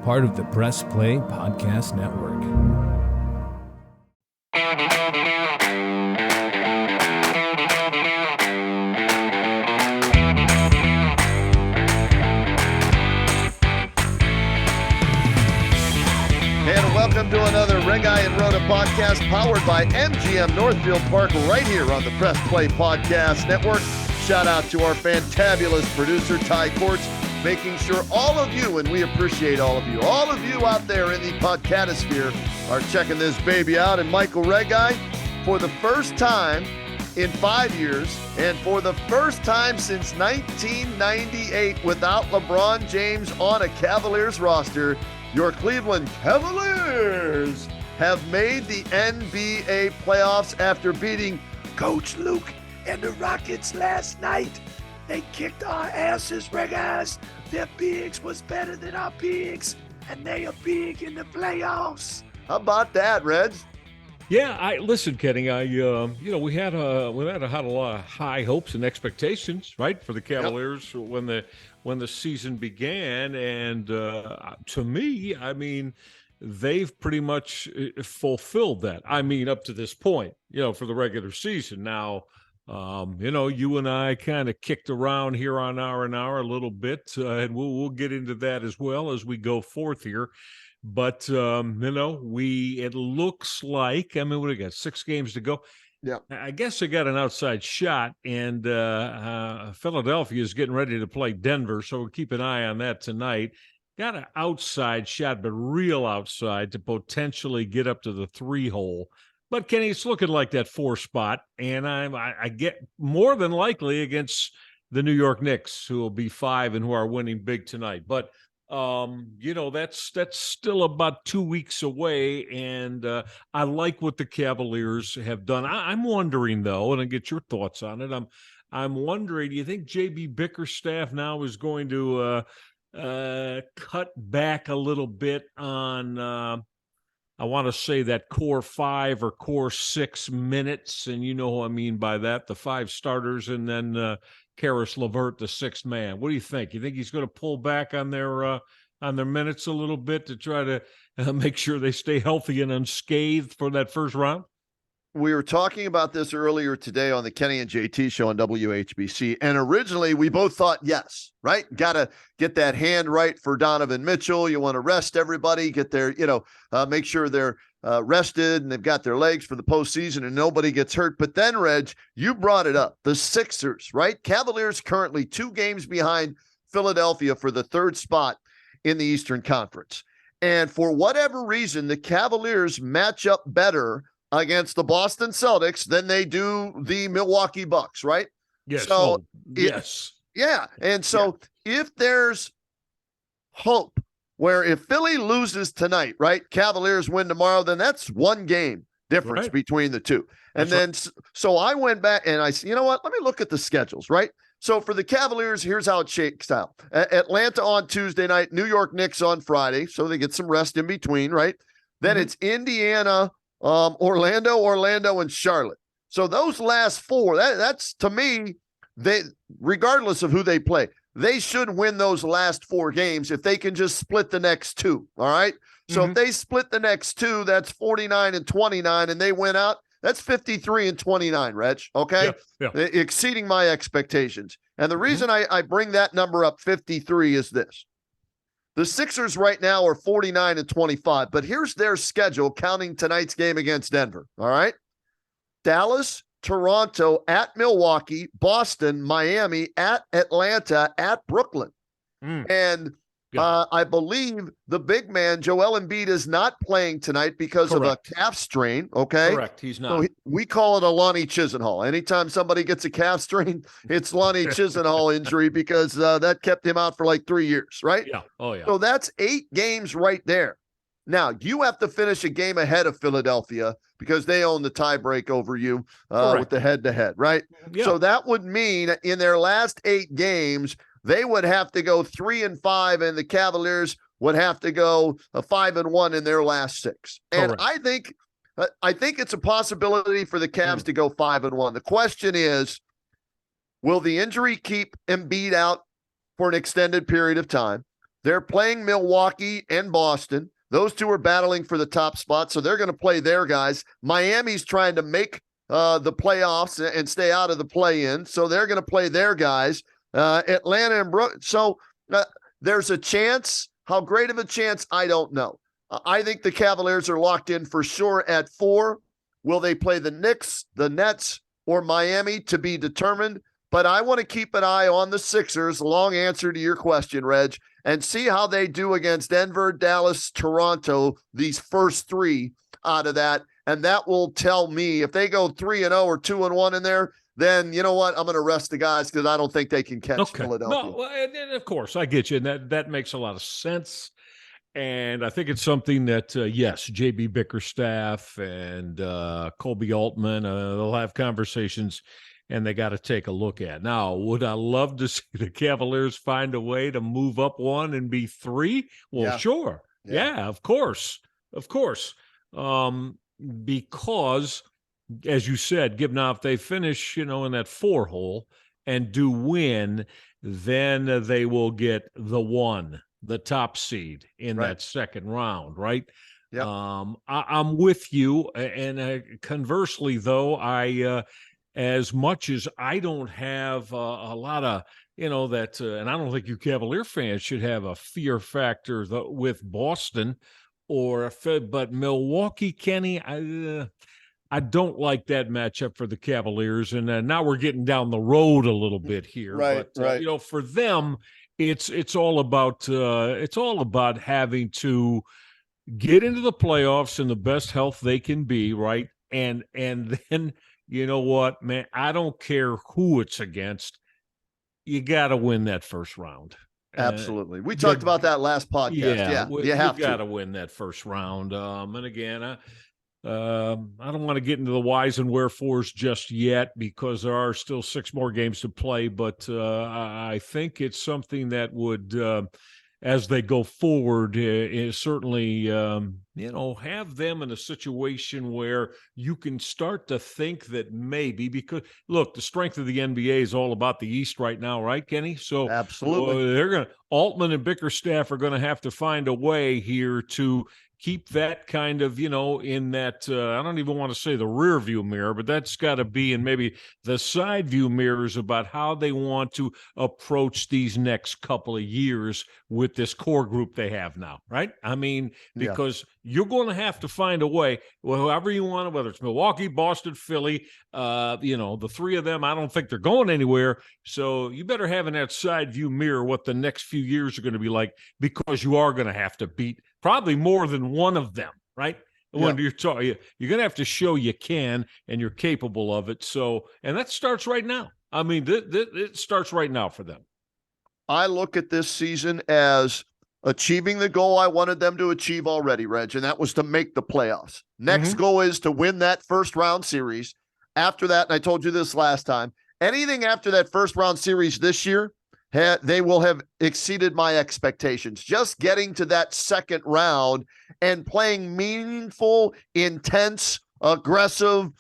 part of the Press Play Podcast Network. And welcome to another Reghi and Roda podcast powered by MGM Northfield Park right here on the Press Play Podcast Network. Shout out to our fantabulous producer, Ty Courts, making sure all of you, and we appreciate all of you out there in the podcatosphere are checking this baby out. And Michael Reghi, for the first time in 5 years and for the first time since 1998 without LeBron James on a Cavaliers roster, your Cleveland Cavaliers have made the NBA playoffs after beating Coach Luke and the Rockets last night. They kicked our asses, Regis. Their bigs was better than our bigs, and they are big in the playoffs. How about that, Reds? Yeah, listen, Kenny. We had a lot of high hopes and expectations, right, for the Cavaliers when the season began, and to me, I mean, they've pretty much fulfilled that. I mean, up to this point, for the regular season. Now, you and I kind of kicked around here on hour a little bit, and we'll get into that as well as we go forth here. But, it looks like, I mean, what do we got? 6 games to go. Yeah. I guess they got an outside shot, and Philadelphia is getting ready to play Denver, so we'll keep an eye on that tonight. Got an outside shot, but real outside to potentially get up to the 3-hole. But, Kenny, it's looking like that 4 spot, and I get more than likely against the New York Knicks, who will be 5 and who are winning big tonight. But that's still about 2 weeks away, and I like what the Cavaliers have done. I'm wondering, though, and I get your thoughts on it. I'm wondering, do you think J.B. Bickerstaff now is going to cut back a little bit on, I want to say that core 5 or core 6 minutes, and you know what I mean by that, the 5 starters, and then Karis LeVert, the 6th man. What do you think? You think he's going to pull back on their minutes a little bit to try to make sure they stay healthy and unscathed for that first round? We were talking about this earlier today on the Kenny and JT show on WHBC, and originally we both thought yes, right? Got to get that hand right for Donovan Mitchell. You want to rest everybody, get their, make sure they're rested and they've got their legs for the postseason and nobody gets hurt. But then, Reg, you brought it up. The Sixers, right? Cavaliers currently 2 games behind Philadelphia for the 3rd spot in the Eastern Conference. And for whatever reason, the Cavaliers match up better against the Boston Celtics than they do the Milwaukee Bucks, right? Yes. So, yes. Yeah. And so if there's hope where if Philly loses tonight, right, Cavaliers win tomorrow, then that's 1 game difference between the two. And so I went back and I said, you know what, let me look at the schedules, right? So for the Cavaliers, here's how it shakes out. Atlanta on Tuesday night, New York Knicks on Friday, so they get some rest in between, right? Then it's Indiana, Orlando, and Charlotte. So those last 4, that's to me, they, regardless of who they play, they should win those last 4 games if they can just split the next 2. All right. So if they split the next 2, that's 49 and 29, and they win out. That's 53 and 29, Reg. Okay. Yeah. Exceeding my expectations. And the reason I bring that number up, 53, is this. The Sixers right now are 49 and 25, but here's their schedule counting tonight's game against Denver. All right. Dallas, Toronto, at Milwaukee, Boston, Miami, at Atlanta, at Brooklyn. And I believe the big man, Joel Embiid, is not playing tonight because of a calf strain, okay? Correct, he's not. So we call it a Lonnie Chisenhall. Anytime somebody gets a calf strain, it's Lonnie Chisenhall injury because that kept him out for like 3 years, right? Yeah, oh yeah. So that's 8 games right there. Now, you have to finish a game ahead of Philadelphia because they own the tiebreak over you with the head-to-head, right? Yeah. So that would mean in their last 8 games, they would have to go 3-5, and the Cavaliers would have to go 5-1 in their last 6. And I think it's a possibility for the Cavs to go 5-1. The question is, will the injury keep Embiid out for an extended period of time? They're playing Milwaukee and Boston. Those two are battling for the top spot, so they're going to play their guys. Miami's trying to make the playoffs and stay out of the play-in, so they're going to play their guys. Atlanta and so there's a chance. How great of a chance, I don't know. I think the Cavaliers are locked in for sure at 4. Will they play the Knicks, the Nets, or Miami to be determined? But I want to keep an eye on the Sixers, long answer to your question, Reg, and see how they do against Denver, Dallas, Toronto, these first 3 out of that. And that will tell me if they go 3-0 or 2-1 in there, then you know what? I'm going to rest the guys because I don't think they can catch Philadelphia. No, and of course, I get you. And that makes a lot of sense. And I think it's something that, yes, J.B. Bickerstaff and Kobe Altman, they'll have conversations, and they got to take a look at. Now, would I love to see the Cavaliers find a way to move up 1 and be 3? Well, yeah. Sure. Yeah, of course. Because, as you said, if they finish, in that 4 hole and do win, then they will get the top seed in that second round, right? Yep. I'm with you. And conversely, though, as much as I don't have a lot of, that, and I don't think you Cavalier fans should have a fear factor with Boston but Milwaukee, Kenny, I don't like that matchup for the Cavaliers. And now we're getting down the road a little bit here. Right. For them, it's all about having to get into the playoffs in the best health they can be, right? And then, you know what, man, I don't care who it's against. You got to win that first round. Absolutely. We talked about that last podcast. Yeah, you have got to win that first round. And again, I don't want to get into the whys and wherefores just yet because there are still 6 more games to play. But I think it's something that would, as they go forward, is certainly, have them in a situation where you can start to think that maybe because, look, the strength of the NBA is all about the East right now, right, Kenny? So absolutely, Altman and Bickerstaff are going to have to find a way here to keep that kind of, in that, I don't even want to say the rear view mirror, but that's got to be in maybe the side view mirrors about how they want to approach these next couple of years with this core group they have now, right? I mean, because you're going to have to find a way, however you want it, whether it's Milwaukee, Boston, Philly, the 3 of them, I don't think they're going anywhere. So you better have in that side view mirror what the next few years are going to be like, because you are going to have to beat probably more than one of them, right? When you're going to have to show you can and you're capable of it. So, and that starts right now. I mean, it starts right now for them. I look at this season as achieving the goal I wanted them to achieve already, Reg, and that was to make the playoffs. Next goal is to win that first round series. After that, and I told you this last time, anything after that first round series this year, they will have exceeded my expectations. Just getting to that second round and playing meaningful, intense, aggressive,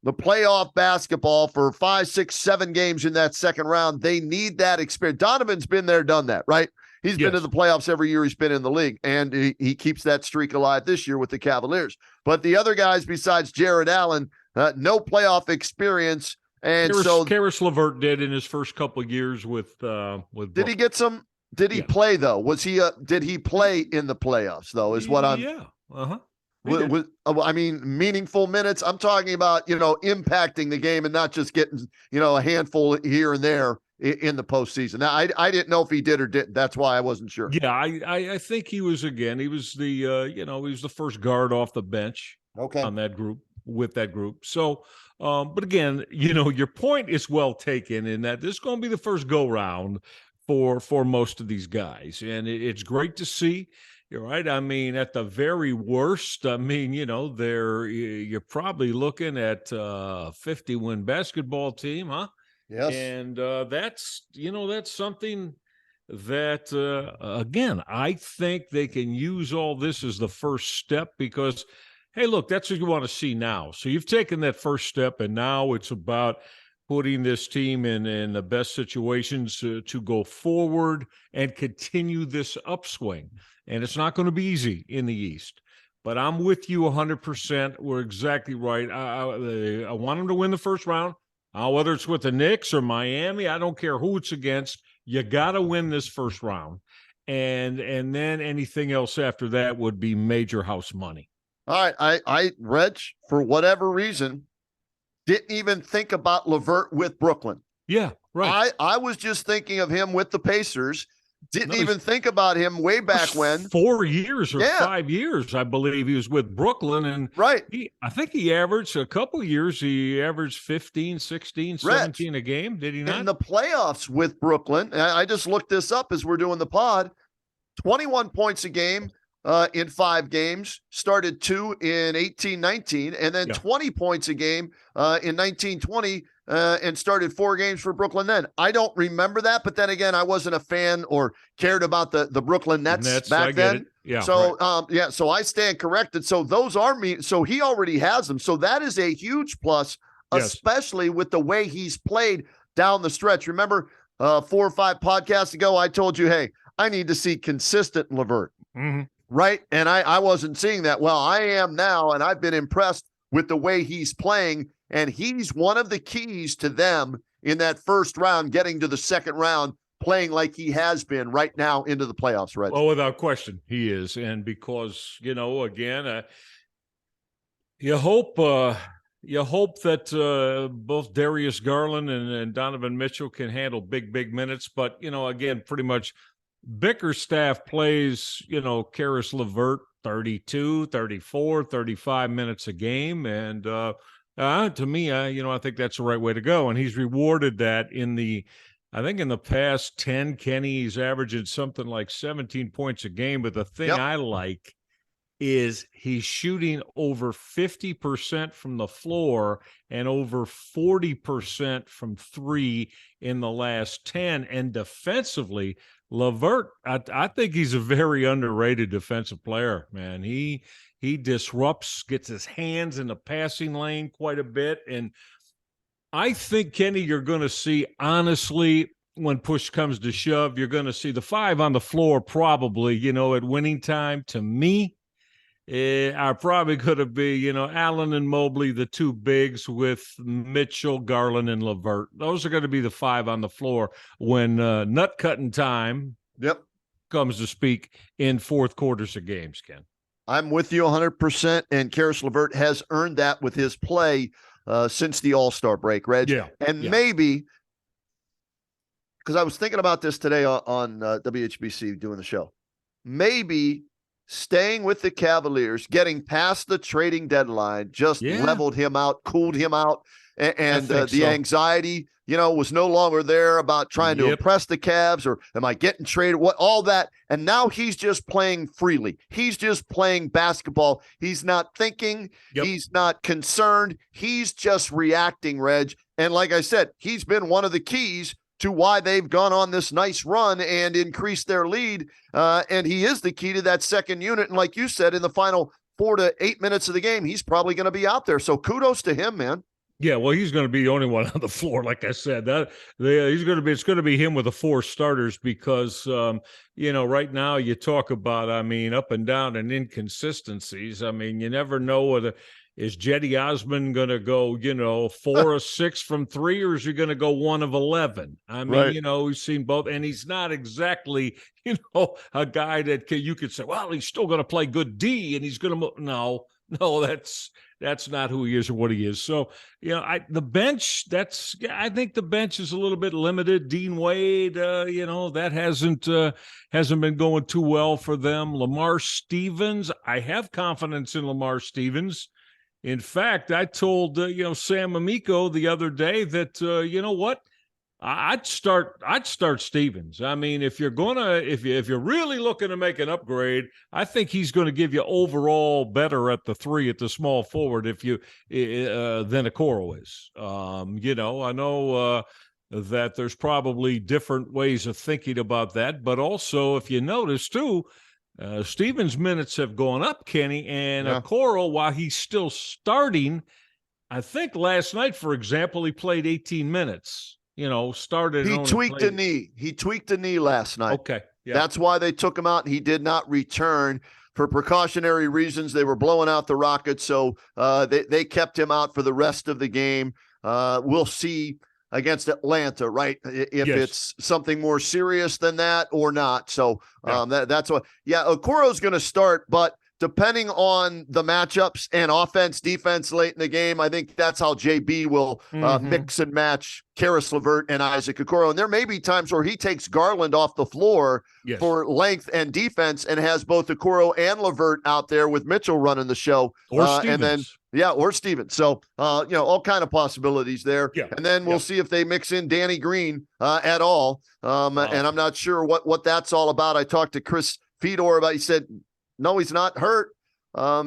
the playoff basketball for 5, 6, 7 games in that second round. They need that experience. Donovan's been there, done that, right? He's been to the playoffs every year he's been in the league, and he keeps that streak alive this year with the Cavaliers. But the other guys besides Jared Allen, no playoff experience. And Karis LeVert did in his first couple of years with Did he get some? Did he play though? Was he? Did he play in the playoffs though? Is what I'm. Yeah. I mean, meaningful minutes. I'm talking about impacting the game and not just getting a handful here and there in the postseason. Now, I didn't know if he did or didn't. That's why I wasn't sure. Yeah, I think he was again. He was the he was the first guard off the bench. On that group with that group. So. But again, your point is well taken in that this is going to be the first go round for most of these guys. And it's great to see. You're right. I mean, at the very worst, you're probably looking at a 50-win basketball team, huh? Yes. And that's something that, again, I think they can use all this as the first step because hey, look, that's what you want to see now. So you've taken that first step, and now it's about putting this team in the best situations to go forward and continue this upswing. And it's not going to be easy in the East. But I'm with you 100%. We're exactly right. I want them to win the first round. Whether it's with the Knicks or Miami, I don't care who it's against. You got to win this first round. And then anything else after that would be major house money. All right. Reg, for whatever reason, didn't even think about LeVert with Brooklyn. Yeah, right. I was just thinking of him with the Pacers. Didn't even think about him way back when. 4 years or 5 years, I believe he was with Brooklyn. And I think he averaged a couple years. He averaged 15, 16, 17 a game. Did he not? In the playoffs with Brooklyn, I just looked this up as we're doing the pod, 21 points a game in 5 games, started 2 in 18-19, and then 20 points a game in 19-20. And started 4 games for Brooklyn then. I don't remember that, but then again, I wasn't a fan or cared about the Brooklyn Nets back then. Yeah. So, so I stand corrected. So those are me. So he already has them. So that is a huge plus, especially with the way he's played down the stretch. Remember 4 or 5 podcasts ago, I told you, hey, I need to see consistent LeVert. Mm-hmm. Right. And I wasn't seeing that. Well, I am now, and I've been impressed with the way he's playing. And he's one of the keys to them in that first round, getting to the second round, playing like he has been right now into the playoffs, Reg. Oh, without question, he is. And because, again, you hope that both Darius Garland and Donovan Mitchell can handle big minutes. But, again, pretty much Bickerstaff plays, Karis LeVert 32, 34, 35 minutes a game. And, to me, I think that's the right way to go. And he's rewarded that I think in the past 10, Kenny, he's averaging something like 17 points a game. But the thing I like is he's shooting over 50% from the floor and over 40% from 3 in the last 10. And defensively, LeVert, I think he's a very underrated defensive player, man. He disrupts, gets his hands in the passing lane quite a bit. And I think, Kenny, you're going to see, honestly, when push comes to shove, you're going to see the 5 on the floor probably, at winning time. To me, are probably going to be, Allen and Mobley, the 2 bigs, with Mitchell, Garland, and LeVert. Those are going to be the 5 on the floor when nut-cutting time comes to speak in fourth quarters of games, Ken. I'm with you 100%, and Karis LeVert has earned that with his play since the All-Star break, Reg. Maybe, because I was thinking about this today on WHBC doing the show, maybe staying with the Cavaliers, getting past the trading deadline, just leveled him out, cooled him out, and the anxiety, was no longer there about trying to impress the Cavs, or am I getting traded, all that. And now he's just playing freely. He's just playing basketball. He's not thinking. He's not concerned. He's just reacting, Reg. And like I said, he's been one of the keys to why they've gone on this nice run and increased their lead. And he is the key to that second unit. And like you said, in the final 4 to 8 minutes of the game, he's probably going to be out there. So kudos to him, man. Yeah, well, he's going to be the only one on the floor, like I said. It's going to be him with the 4 starters because, right now you talk about, up and down and inconsistencies. You never know whether is Jetty Osman going to go, 4 of 6 from 3, or is he going to go 1 of 11? We've seen both, and he's not exactly, a guy that you could say, well, he's still going to play good D, and he's going to no, that's not who he is or what he is. So, the bench, I think the bench is a little bit limited. Dean Wade, that hasn't been going too well for them. Lamar Stevens, I have confidence in Lamar Stevens. In fact, I told, Sam Amico the other day that, what? I'd start Stevens. If you're really looking to make an upgrade, I think he's going to give you overall better at the 3 at the small forward than Okoro is. I know that there's probably different ways of thinking about that, but also if you notice too, Stevens' minutes have gone up, Kenny, and Okoro, while he's still starting, I think last night, for example, he played 18 minutes. Started. He tweaked a knee. He tweaked a knee last night. Okay. Yeah. That's why they took him out, and he did not return for precautionary reasons. They were blowing out the Rockets, so they kept him out for the rest of the game. We'll see against Atlanta, right? If it's something more serious than that or not. So that's what. Yeah, Okoro's going to start, but depending on the matchups and offense, defense late in the game, I think that's how JB will mix and match Karis LeVert and Isaac Okoro. And there may be times where he takes Garland off the floor for length and defense and has both Okoro and LeVert out there with Mitchell running the show. Or Stevens. Or Stevens. So, all kind of possibilities there. Yeah. And then we'll see if they mix in Danny Green at all. And I'm not sure what that's all about. I talked to Chris Fedor about, he said, no, he's not hurt.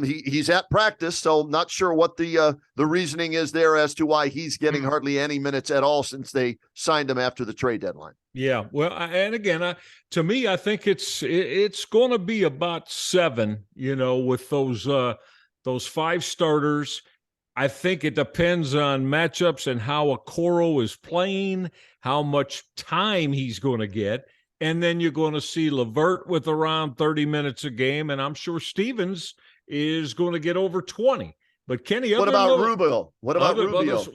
He's at practice, so not sure what the reasoning is there as to why he's getting hardly any minutes at all since they signed him after the trade deadline. Yeah, well, and again, to me, I think it's going to be about 7. With those 5 starters. I think it depends on matchups and how Okoro is playing, how much time he's going to get. And then you're going to see LeVert with around 30 minutes a game, and I'm sure Stevens is going to get over 20. But Kenny, what about Rubio? What about Rubio?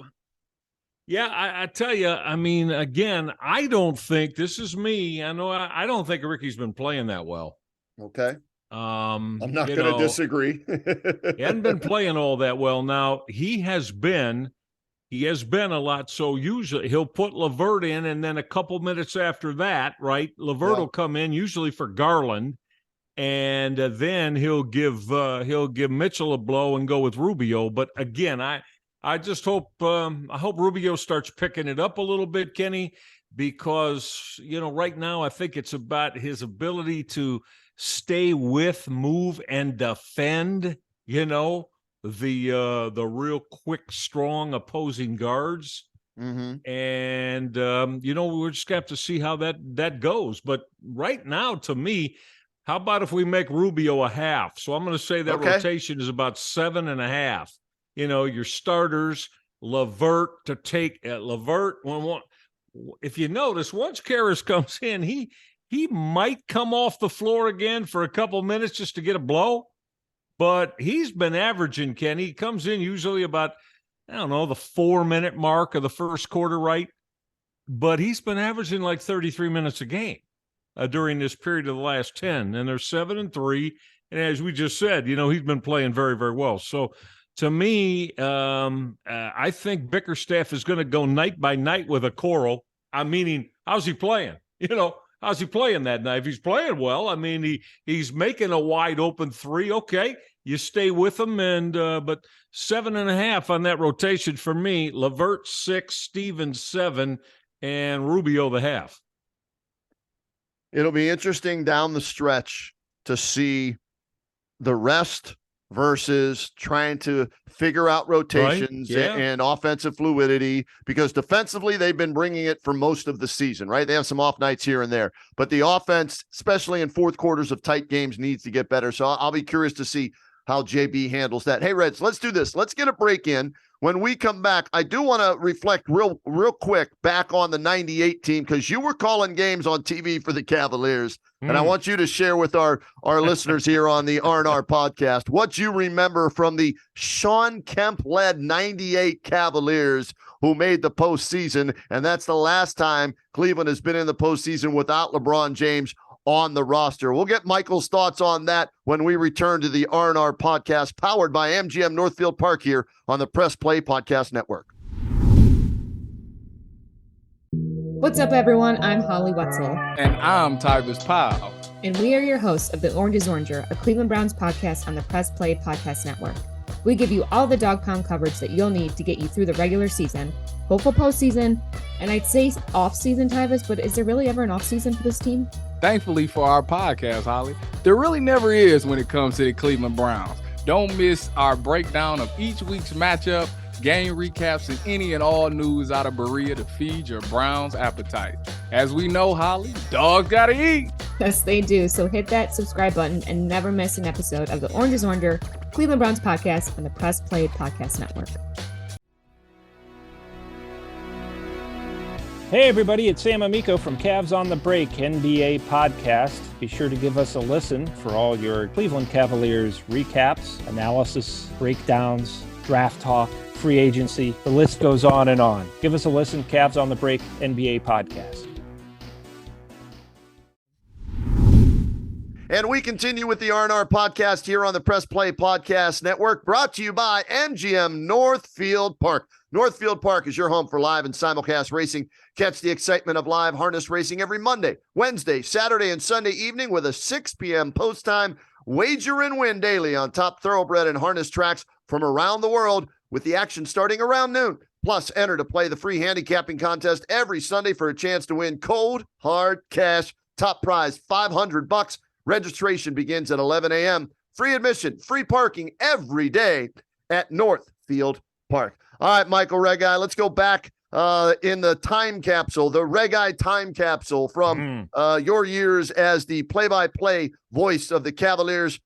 Yeah, I tell you, I mean, again, I don't think, this is me, I know I don't think Ricky's been playing that well. Okay. I'm not going to disagree. He hasn't been playing all that well. Now, he has been a lot. So usually he'll put LeVert in, and then a couple minutes after that, right, LeVert will come in usually for Garland, and then he'll give Mitchell a blow and go with Rubio. But again, I just hope Rubio starts picking it up a little bit, Kenny, because right now I think it's about his ability to stay with, move, and defend. The real quick, strong opposing guards. And, we're just going to have to see how that goes. But right now, to me, how about if we make Rubio a half? So I'm going to say that rotation is about 7.5. Your starters, LeVert to take LeVert. If you notice, once Karis comes in, he might come off the floor again for a couple minutes just to get a blow. But he's been averaging, Kenny. He comes in usually about, the 4-minute mark of the first quarter, right? But he's been averaging like 33 minutes a game during this period of the last 10. And they're 7-3. And as we just said, he's been playing very, very well. So to me, I think Bickerstaff is going to go night by night with Okoro. I'm meaning, how's he playing? How's he playing that night? If he's playing well, he's making a wide open 3. Okay, you stay with him, but 7.5 on that rotation for me. LeVert 6, Stevens 7, and Rubio the half. It'll be interesting down the stretch to see the rest versus trying to figure out rotations and offensive fluidity, because defensively they've been bringing it for most of the season, right? They have some off nights here and there, but the offense, especially in fourth quarters of tight games, needs to get better. So I'll be curious to see how JB handles that. Hey, Reds, let's do this. Let's get a break in. When we come back, I do want to reflect real quick back on the 98 team, because you were calling games on TV for the Cavaliers, and I want you to share with our listeners here on the R&R podcast what you remember from the Sean Kemp-led 98 Cavaliers who made the postseason, and that's the last time Cleveland has been in the postseason without LeBron James on the roster. We'll get Michael's thoughts on that when we return to the R&R podcast, powered by MGM Northfield Park here on the Press Play Podcast Network. What's up, everyone? I'm Holly Wetzel. And I'm Tybus Powell. And we are your hosts of the Orange is Oranger, a Cleveland Browns podcast on the Press Play Podcast Network. We give you all the dog pound coverage that you'll need to get you through the regular season, hopeful postseason, and I'd say off-season, Tybus, but is there really ever an off-season for this team? Thankfully for our podcast, Holly, there really never is when it comes to the Cleveland Browns. Don't miss our breakdown of each week's matchup, game recaps, and any and all news out of Berea to feed your Browns appetite. As we know, Holly, dogs gotta eat. Yes, they do. So hit that subscribe button and never miss an episode of the Orange is Oranger, Cleveland Browns podcast on the Press Play Podcast Network. Hey everybody, it's Sam Amico from Cavs on the Break NBA podcast. Be sure to give us a listen for all your Cleveland Cavaliers recaps, analysis, breakdowns, draft talk, free agency. The list goes on and on. Give us a listen, Cavs on the Break NBA podcast. And we continue with the R&R podcast here on the Press Play Podcast Network, brought to you by MGM Northfield Park. Northfield Park is your home for live and simulcast racing. Catch the excitement of live harness racing every Monday, Wednesday, Saturday, and Sunday evening with a 6 p.m. post time. Wager and win daily on top thoroughbred and harness tracks from around the world, with the action starting around noon. Plus, enter to play the free handicapping contest every Sunday for a chance to win cold, hard cash. Top prize, $500. Registration begins at 11 a.m. Free admission, free parking every day at Northfield Park. All right, Michael Reghi, let's go back in the time capsule, the Reghi time capsule from your years as the play-by-play voice of the Cavaliers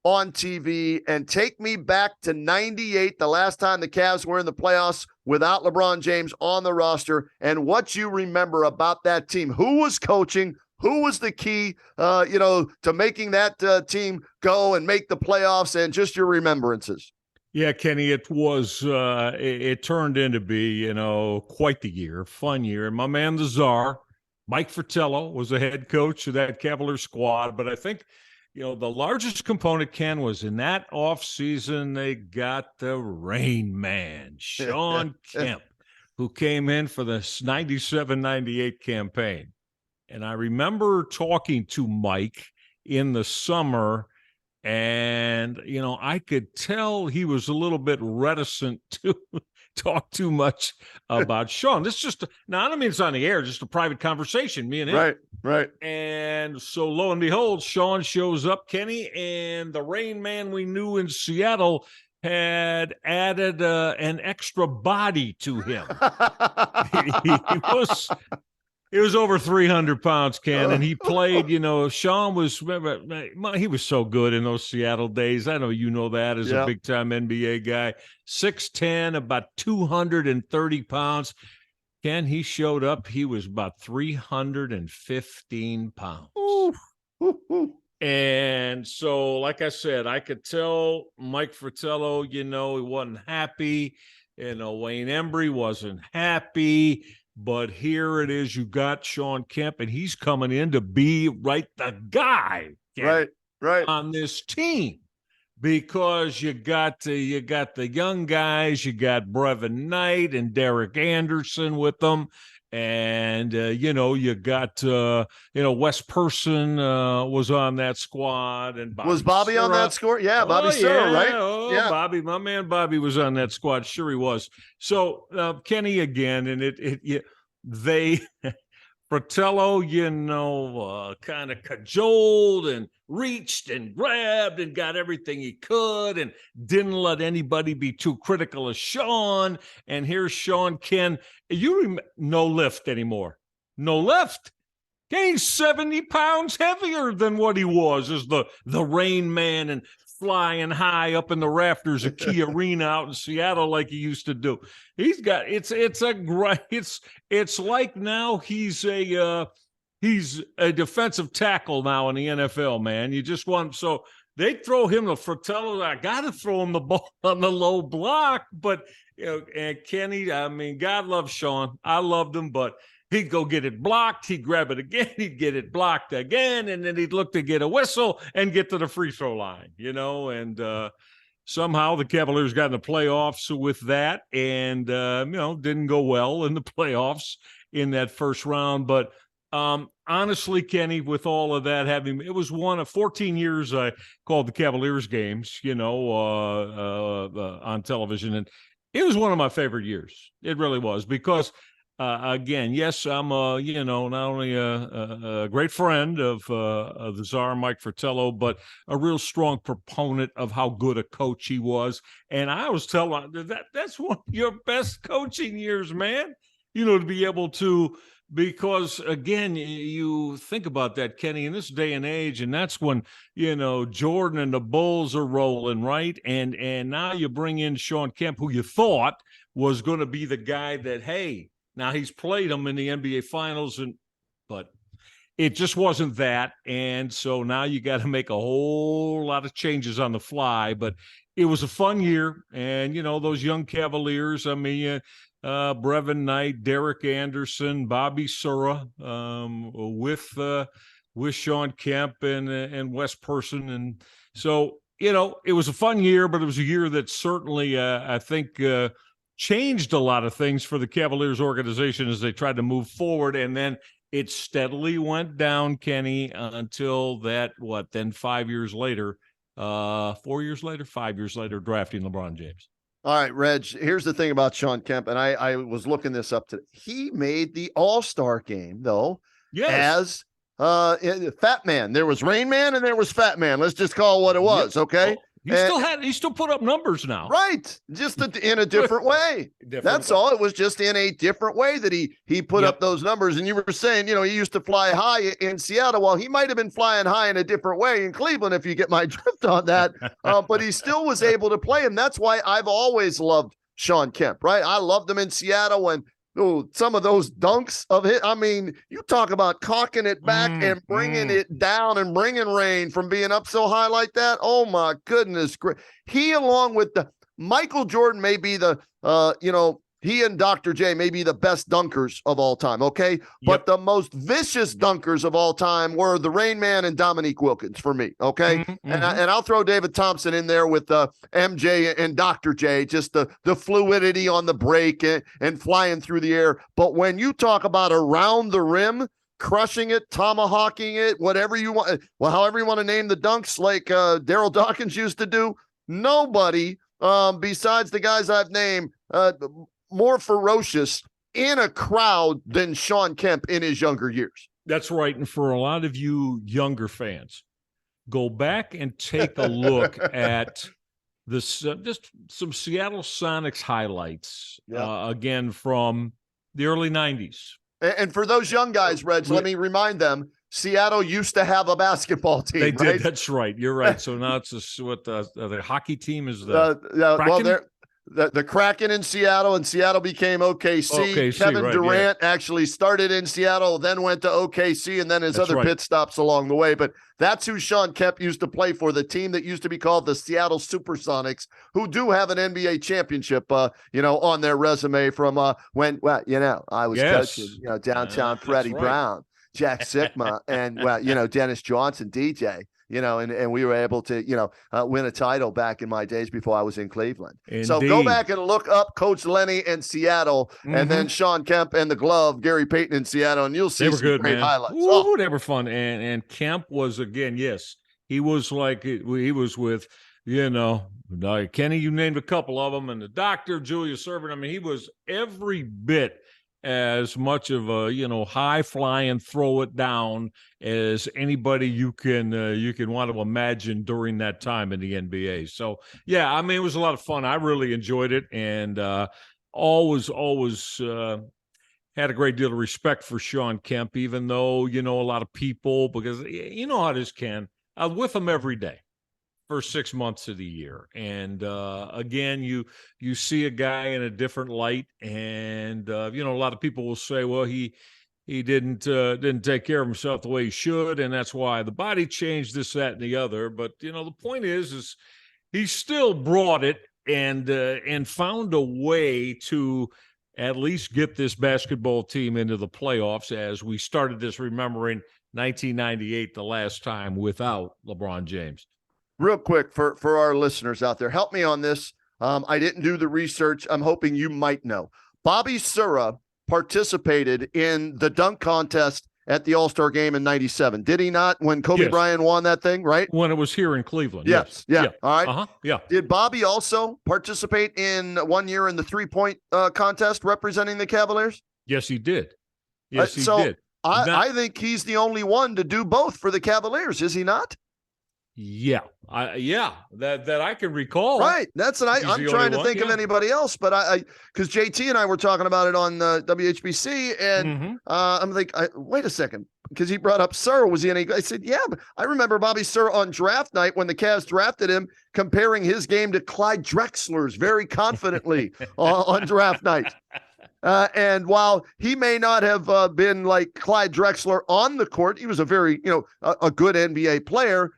on TV, and take me back to 98, the last time the Cavs were in the playoffs without LeBron James on the roster, and what you remember about that team. Who was coaching? Who was the key, to making that team go and make the playoffs, and just your remembrances? Yeah, Kenny, it was, it turned into be, quite the year, fun year. And my man, the Czar, Mike Fratello, was the head coach of that Cavalier squad. But I think, the largest component, Ken, was in that offseason, they got the Rain Man, Sean Kemp, who came in for the 97-98 campaign. And I remember talking to Mike in the summer, and, I could tell he was a little bit reticent to talk too much about Sean. This is just, now I don't mean it's on the air, just a private conversation, me and him. Right. And so lo and behold, Sean shows up, Kenny, and the Rain Man we knew in Seattle had added an extra body to him. He was over 300 pounds, Ken, and he played, Sean was, he was so good in those Seattle days. I know you know that as a big-time NBA guy. 6'10", about 230 pounds. Ken, he showed up, he was about 315 pounds. And so, like I said, I could tell Mike Fratello, he wasn't happy. Wayne Embry wasn't happy. But here it is, you got Sean Kemp, and he's coming in to be the guy right on this team, because you got the young guys, you got Brevin Knight and Derek Anderson with them, and you got Wes Person was on that squad, and was Bobby on that score? Yeah, Bobby Serra, right? Yeah, Bobby, my man Bobby was on that squad. Sure he was. So Kenny again, and they Fratello, kind of cajoled and reached and grabbed and got everything he could, and didn't let anybody be too critical of Sean. And here's Sean, Ken. No lift anymore. No lift. He's 70 pounds heavier than what he was as the Rain Man, and flying high up in the rafters of Key Arena out in Seattle like he used to do. He's got it's like now he's a defensive tackle now in the NFL, man. You just want, so they throw him the Fratello. I got to throw him the ball on the low block, but and Kenny, I mean, God loves Sean. I loved him, but he'd go get it blocked. He'd grab it again. He'd get it blocked again. And then he'd look to get a whistle and get to the free throw line, and somehow the Cavaliers got in the playoffs with that, and, didn't go well in the playoffs in that first round. But honestly, Kenny, with all of that, it was one of 14 years I called the Cavaliers games, on television. And it was one of my favorite years. It really was, because again, yes, I'm not only a great friend of the Czar, Mike Fratello, but a real strong proponent of how good a coach he was. And I was telling that's one of your best coaching years, man. To be able to, because again, you think about that, Kenny, in this day and age, and that's when Jordan and the Bulls are rolling, right? And now you bring in Sean Kemp, who you thought was going to be the guy that, hey, Now he's played them in the NBA Finals, but it just wasn't that. And so now you got to make a whole lot of changes on the fly. But it was a fun year. And, those young Cavaliers, I mean, Brevin Knight, Derek Anderson, Bobby Sura, with Sean Kemp and Wes Person. And so, it was a fun year, but it was a year that certainly, I think, changed a lot of things for the Cavaliers organization as they tried to move forward. And then it steadily went down, Kenny, until then 5 years later, 4 years later, 5 years later, drafting LeBron James. All right, Reg, here's the thing about Sean Kemp, and I was looking this up today. He made the All-Star game, though, as Fat Man. There was Rain Man and there was Fat Man. Let's just call it what it was, okay? He still put up numbers now. Right. Just in a different way. That's all. It was just in a different way that he put up those numbers. And you were saying, he used to fly high in Seattle. Well, he might have been flying high in a different way in Cleveland, if you get my drift on that. But he still was able to play. And that's why I've always loved Sean Kemp, right? I loved him in Seattle when some of those dunks of it. I mean, you talk about cocking it back and bringing it down and bringing rain from being up so high like that. Oh my goodness. He, along with Michael Jordan, may be he and Dr. J may be the best dunkers of all time. Okay. But the most vicious dunkers of all time were the Rain Man and Dominique Wilkins for me. Okay. And I'll throw David Thompson in there with MJ and Dr. J, just the fluidity on the break and flying through the air. But when you talk about around the rim, crushing it, tomahawking it, whatever you want, however you want to name the dunks, like Daryl Dawkins used to do, nobody besides the guys I've named, more ferocious in a crowd than Sean Kemp in his younger years. That's right. And for a lot of you younger fans, go back and take a look at this, just some Seattle Sonics highlights, again, from the early 90s. And for those young guys, Reg, let me remind them, Seattle used to have a basketball team. They right? did. That's right. You're right. So now it's the hockey team is the Kraken in Seattle, and Seattle became OKC. Kevin Durant actually started in Seattle, then went to OKC, and then his other pit stops along the way. But that's who Sean Kemp used to play for, the team that used to be called the Seattle Supersonics, who do have an NBA championship, on their resume from when I was coaching, downtown Freddie Brown, Jack Sikma, and Dennis Johnson, DJ. And we were able to, win a title back in my days before I was in Cleveland. Indeed. So go back and look up Coach Lenny and Seattle, and then Sean Kemp and the glove, Gary Payton in Seattle, and you'll see some great highlights. Ooh, they were fun. And Kemp was, again, yes, he was like, he was with, Kenny, you named a couple of them, and the doctor, Julius Erving. I mean, he was every bit as much of a high flying, throw it down as anybody you can want to imagine during that time in the NBA. So yeah, I mean, it was a lot of fun. I really enjoyed it, and always had a great deal of respect for Sean Kemp, even though a lot of people, because you know how it is, Ken. I was with him every day for 6 months of the year. And again, you see a guy in a different light, and a lot of people will say, well, he didn't take care of himself the way he should, and that's why the body changed, this, that, and the other. But the point is he still brought it and found a way to at least get this basketball team into the playoffs, as we started this remembering 1998, the last time without LeBron James. Real quick for our listeners out there, help me on this. I didn't do the research. I'm hoping you might know. Bobby Sura participated in the dunk contest at the All-Star game in 97. Did he not, when Kobe Bryant won that thing, right? When it was here in Cleveland. Yes. Yeah. All right. Uh-huh. Yeah. Did Bobby also participate in 1 year in the three-point contest representing the Cavaliers? Yes, he did. Yes, he did. I think he's the only one to do both for the Cavaliers, is he not? Yeah, that I can recall. Right, that's what I'm trying to think of anybody else, but because JT and I were talking about it on WHBC, and I'm like, wait a second, because he brought up Sir. Was he any? I said, yeah, but I remember Bobby Sir on draft night when the Cavs drafted him, comparing his game to Clyde Drexler's very confidently on draft night. And while he may not have been like Clyde Drexler on the court, he was a very, a good NBA player.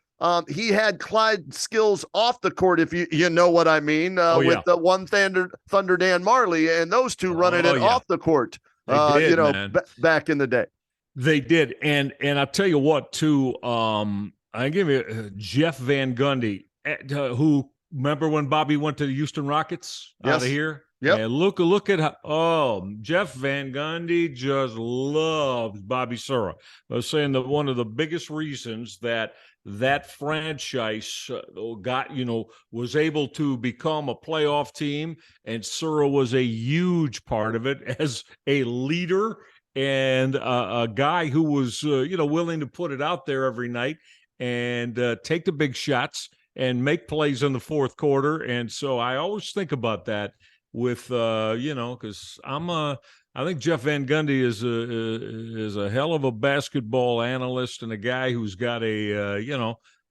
He had Clyde skills off the court, if you know what I mean, with the one Thunder Dan Marley, and those two running it off the court, back in the day. They did. And I'll tell you what, too, I give you Jeff Van Gundy, who, remember when Bobby went to the Houston Rockets out of here? Yep. And look at how, Jeff Van Gundy just loves Bobby Sura. I was saying that one of the biggest reasons that franchise was able to become a playoff team, and Sura was a huge part of it as a leader and a guy who was, willing to put it out there every night and take the big shots and make plays in the fourth quarter. And so I always think about that with, because I think Jeff Van Gundy is a hell of a basketball analyst and a guy who's got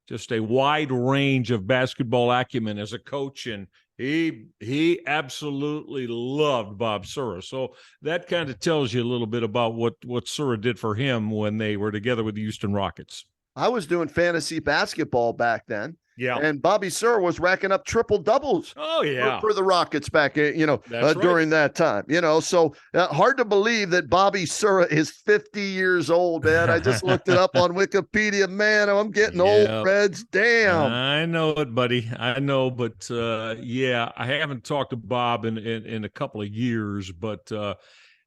just a wide range of basketball acumen as a coach, and he absolutely loved Bob Sura. So that kind of tells you a little bit about what Sura did for him when they were together with the Houston Rockets. I was doing fantasy basketball back then. Yeah. And Bobby Sura was racking up triple doubles. Oh, yeah. For the Rockets back, during that time, so hard to believe that Bobby Sura is 50 years old, man. I just looked it up on Wikipedia, man. I'm getting old, Reds. Damn. I know it, buddy. I know. But I haven't talked to Bob in a couple of years, but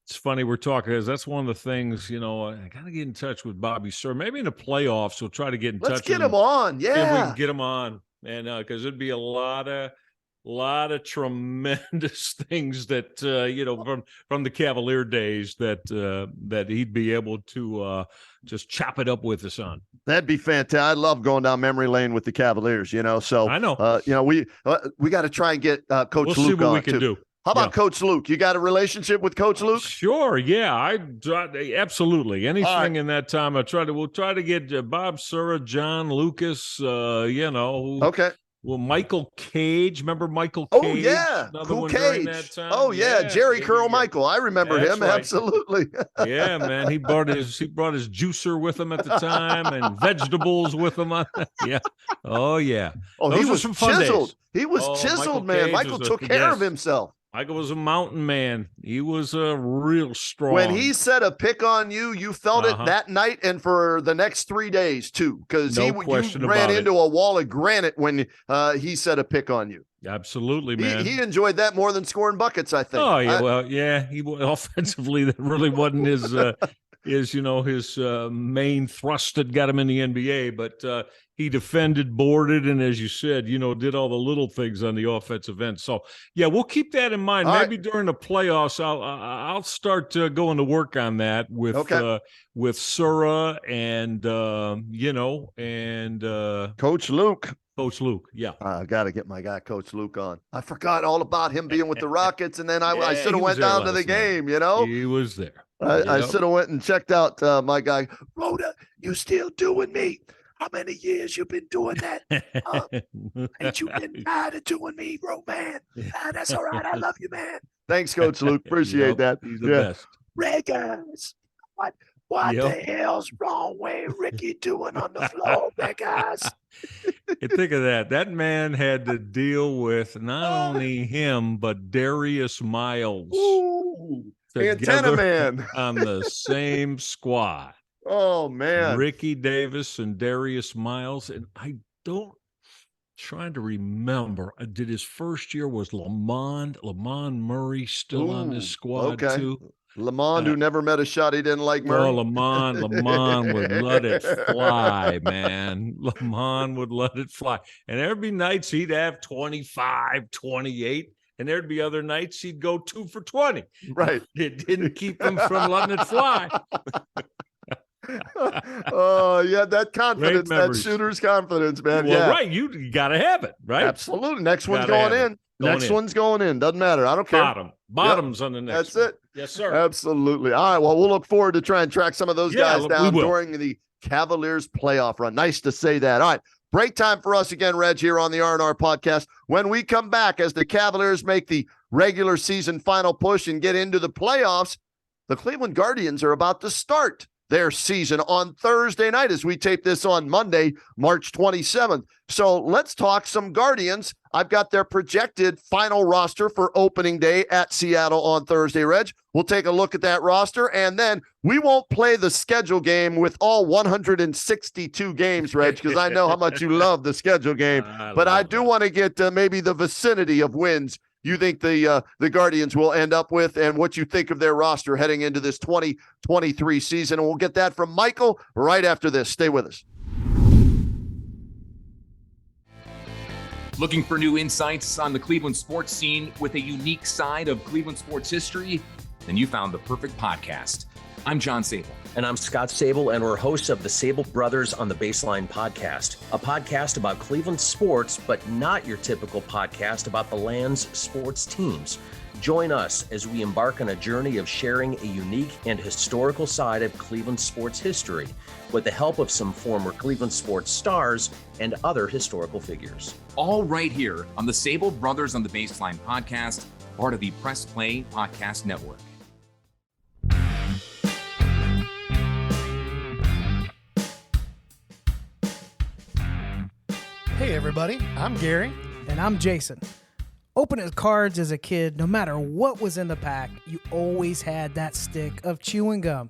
it's funny we're talking, because that's one of the things, I got to get in touch with Bobby Sura. Maybe in the playoffs, we'll try to get in touch. Let's get him on. Yeah. If we can get him on. And because it'd be a lot of tremendous things that, from the Cavalier days that he'd be able to just chop it up with us on. That'd be fantastic. I love going down memory lane with the Cavaliers, so I know, we got to try and get Coach Luke see what on we can do. How about Coach Luke? You got a relationship with Coach Luke? Sure. Yeah, absolutely. Anything in that time, we'll try to get Bob Sura, John Lucas, Okay. Well, Michael Cage. Remember Michael Cage? Oh, yeah. Cool Cage. That time? Oh, yeah. Jerry Curl Michael. I remember him. Right. Absolutely. Yeah, man. He brought his juicer with him at the time and vegetables with him. Yeah. Oh, yeah. Oh, Those he was some fun chiseled. Days. He was chiseled, man. Cage Michael took care of himself. Michael was a mountain man. He was a real strong. When he said a pick on you, you felt it that night and for the next 3 days too, because you ran into a wall of granite when he said a pick on you. Absolutely, man. He enjoyed that more than scoring buckets, I think. Oh yeah, he offensively that really wasn't his his main thrust that got him in the NBA, but he defended, boarded, and as you said, did all the little things on the offensive end. So yeah, we'll keep that in mind. Maybe during the playoffs, I'll start going to work on that with Sura and Coach Luke. Coach Luke, yeah. I got to get my guy, Coach Luke, on. I forgot all about him being with the Rockets, and then I should have went down to the game, He was there. I should have went and checked out my guy. Rhoda, you still doing me? How many years you been doing that? Ain't you been tired of doing me, bro, man? That's all right. I love you, man. Thanks, Coach Luke. Appreciate that. He's the best. Regis, what the hell's wrong with Ricky doing on the floor, Regis? Think of that. That man had to deal with not only him, but Darius Miles. Ooh, Antenna Man. On the same squad. Oh, man. Ricky Davis and Darius Miles. And trying to remember, did his first year was Lamond Murray still on this squad too? Lamond, who never met a shot he didn't like Murray. Oh, Lamond would let it fly, man. Lamond would let it fly. And there'd be nights he'd have 25, 28. And there'd be other nights he'd go 2 for 20. Right. It didn't keep him from letting it fly. Oh, yeah, that confidence, that shooter's confidence, man. Well, right. You got to have it, right? Absolutely. Next one's going in. Next one's going in. Doesn't matter. I don't care. Bottom's on the next one. That's it. Yes, sir. Absolutely. All right. Well, we'll look forward to try and track some of those guys down during the Cavaliers playoff run. Nice to say that. All right. Break time for us again, Reg, here on the R&R podcast. When we come back, as the Cavaliers make the regular season final push and get into the playoffs. The Cleveland Guardians are about to start their season on Thursday night as we tape this on Monday, March 27th. So let's talk some Guardians. I've got their projected final roster for opening day at Seattle on Thursday, Reg. We'll take a look at that roster, and then we won't play the schedule game with all 162 games, Reg, because I know how much you love the schedule game. But I do want to get maybe the vicinity of wins you think the Guardians will end up with and what you think of their roster heading into this 2023 season. And we'll get that from Michael right after this. Stay with us. Looking for new insights on the Cleveland sports scene with a unique side of Cleveland sports history? Then you found the perfect podcast. I'm John Sable. And I'm Scott Sable, and we're hosts of the Sable Brothers on the Baseline podcast, a podcast about Cleveland sports, but not your typical podcast about the land's sports teams. Join us as we embark on a journey of sharing a unique and historical side of Cleveland sports history with the help of some former Cleveland sports stars and other historical figures. All right here on the Sable Brothers on the Baseline podcast, part of the Press Play Podcast Network. Hey everybody, I'm Gary. And I'm Jason. Opening cards as a kid, no matter what was in the pack, you always had that stick of chewing gum.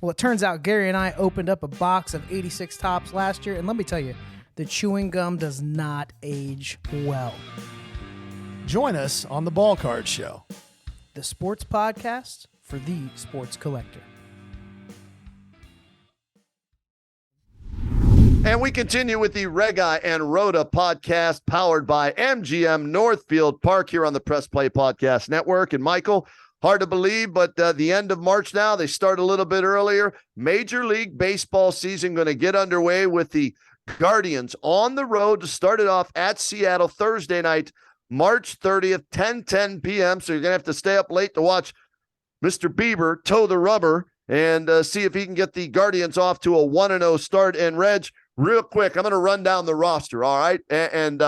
Well, it turns out Gary and I opened up a box of 86 Tops last year, and let me tell you, the chewing gum does not age well. Join us on the Ball Card Show, the sports podcast for the sports collector. And we continue with the Reghi and Roda podcast powered by MGM Northfield Park here on the Press Play Podcast Network. And Michael, hard to believe, but the end of March now, they start a little bit earlier. Major League Baseball season going to get underway with the Guardians on the road to start it off at Seattle Thursday night, March 30th, 10 p.m. So you're going to have to stay up late to watch Mr. Bieber toe the rubber and see if he can get the Guardians off to a 1-0 start. And Reg, real quick, I'm going to run down the roster, all right? And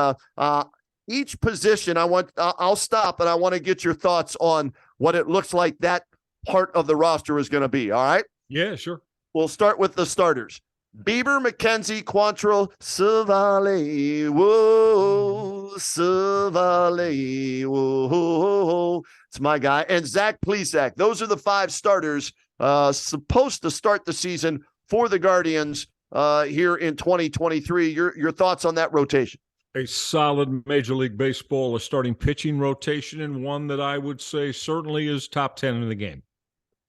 each position, I'll stop, and I want to get your thoughts on what it looks like that part of the roster is going to be, all right? Yeah, sure. We'll start with the starters. Bieber, McKenzie, Quantrill, Cavaliers, whoa, Cavaliers, whoa. It's my guy. And Zach Plesac. Those are the five starters supposed to start the season for the Guardians here in 2023. Your thoughts on that rotation? A solid Major League Baseball, a starting pitching rotation, and one that I would say certainly is top 10 in the game.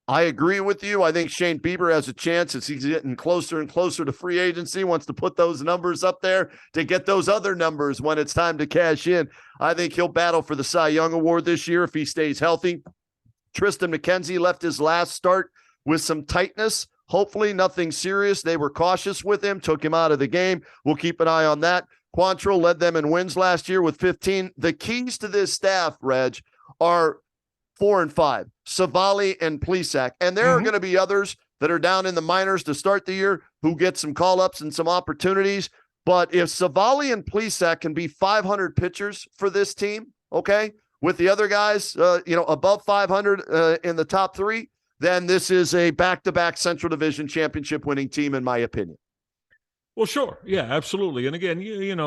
I agree with you. I think Shane Bieber has a chance as he's getting closer and closer to free agency, wants to put those numbers up there to get those other numbers when it's time to cash in. I think he'll battle for the Cy Young Award this year if he stays healthy. Tristan McKenzie left his last start with some tightness. Hopefully nothing serious. They were cautious with him, took him out of the game. We'll keep an eye on that. Quantrill led them in wins last year with 15. The keys to this staff, Reg, are 4 and 5, Savali and Plesac. And there are going to be others that are down in the minors to start the year who get some call-ups and some opportunities. But if Savali and Plesac can be 500 pitchers for this team, okay, with the other guys, above 500 in the top three, then this is a back-to-back Central Division championship winning team, in my opinion. Well, sure. Yeah, absolutely. And again,